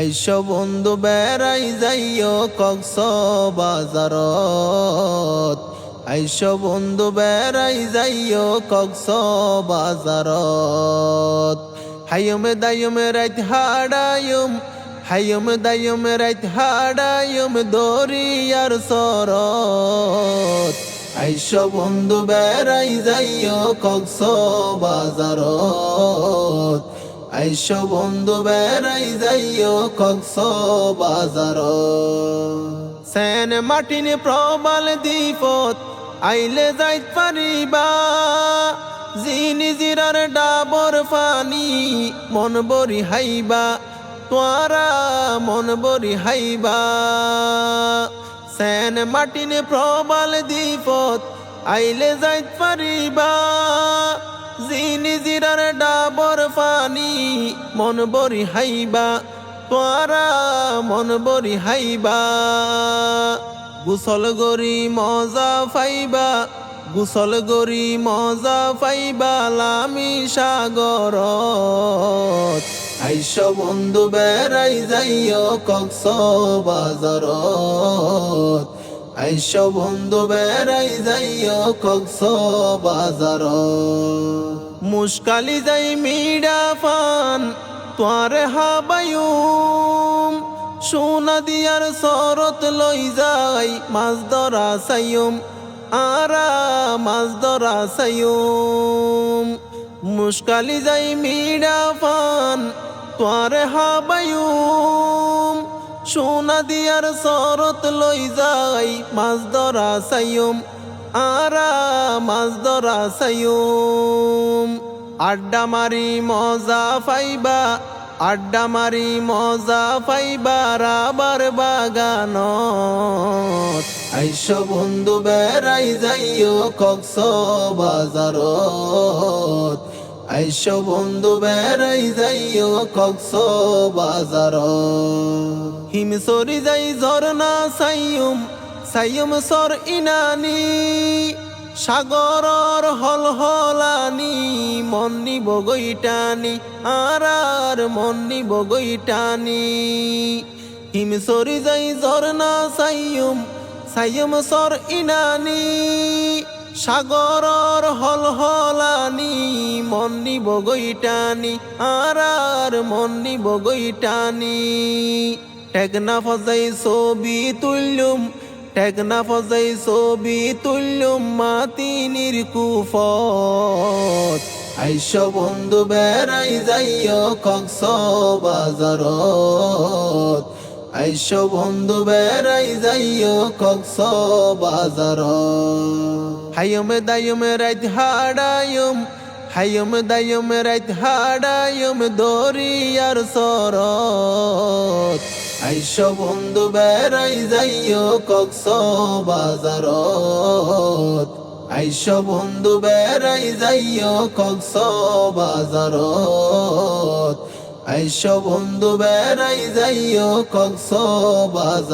আইসো বন্ধু বেড়াই যাইও কক্সবাজারত। আইসো বন্ধু বেড়াই যাইও কক্সবাজারত। হায়ুম দায়ুম রাত হাড়ায়ুম, হায়ুম দায়ুম রাত হাড়ায়ুম দরিয়ার সরত। আইসো বন্ধু বেড়াই যাইও কক্সবাজারত। আইসো বন্ধু বেড়াই যাইও কক্সবাজারত। সেন মাটিন প্রবাল দ্বীপত আইলে যাইত পারিবা, জিনি জিরার ডাবর পানি মন বরি হাইবা, তোয়ারা মন বরি হাইবা। সেন মাটিন প্রবাল দ্বীপত আইলে যাইত পারিবা, জিনি জিরার ডাবর পানি মন বরি হাইবা, তোয়ারা মন বরি হাইবা। গুসল গরি মজা পাইবা, গুসল গরি মজা পাইবা লামি সাগরত। আইসো বন্ধু বেড়াই যাইও কক্সবাজারত। আইসো বন্ধু বেড়াই যাইও কক্সবাজারত। মুশকালি যাই মিডা পান তোয়ারে হাবায়ুম, সোনা দিয়ার সরত লই যাই মাছ ধরা সাইয়ুম, আরা মাছ ধরা সাইয়ুম। মুশকালি যাই মিডা পান তোয়ারে হাবায়ুম, সোনা দিয়ার সরত লই যাই মাছ ধরা সাইয়ুম, আরা মাছ ধরা সাইয়ুম। আড্ডা মারি মজা পাইবা, আড্ডা মারি মজা পাইবা রাবার বাগানত। আইসো বন্ধু বেড়াই যাইও কক্সবাজারত। আইসো বন্ধু বেড়াই যাইও কক্সবাজারত। হিমসরি যাই ঝরনা সাইয়ুম, সাইয়ুম সর ইনানি, সাগরর হল হলানি মন নিব গৈটানি, আর মন নিব গৈটানি। হিমসরি যাই ঝরনা সাইয়ুম, সাইয়ুম সর ইনানি, সাগরর হল হলানি মন নিব গৈটানি, আর মন নিব গৈটানি। টেকনা ফজাই ছবি তুললুম, টেকনা ফজাই ছবি তুললুম মাতিনির কুফত। আইসো বন্ধু বেড়াই যাইও কক্সবাজারত। আইসো বন্ধু বেড়াই যাইও কক্সবাজারত। হায়ুম দায়ুম রাত হাড়ায়ুম, হায়ুম দায়ুম রাত হাড়ায়ুম দরিয়ার সরত। আইসো বন্ধু বেড়াই যাইও কক্সবাজারত। আইসো বন্ধু বেড়াই যাইও কক্সবাজারত। আইসো বন্ধু বেড়াই যাইও কক্সবাজারত।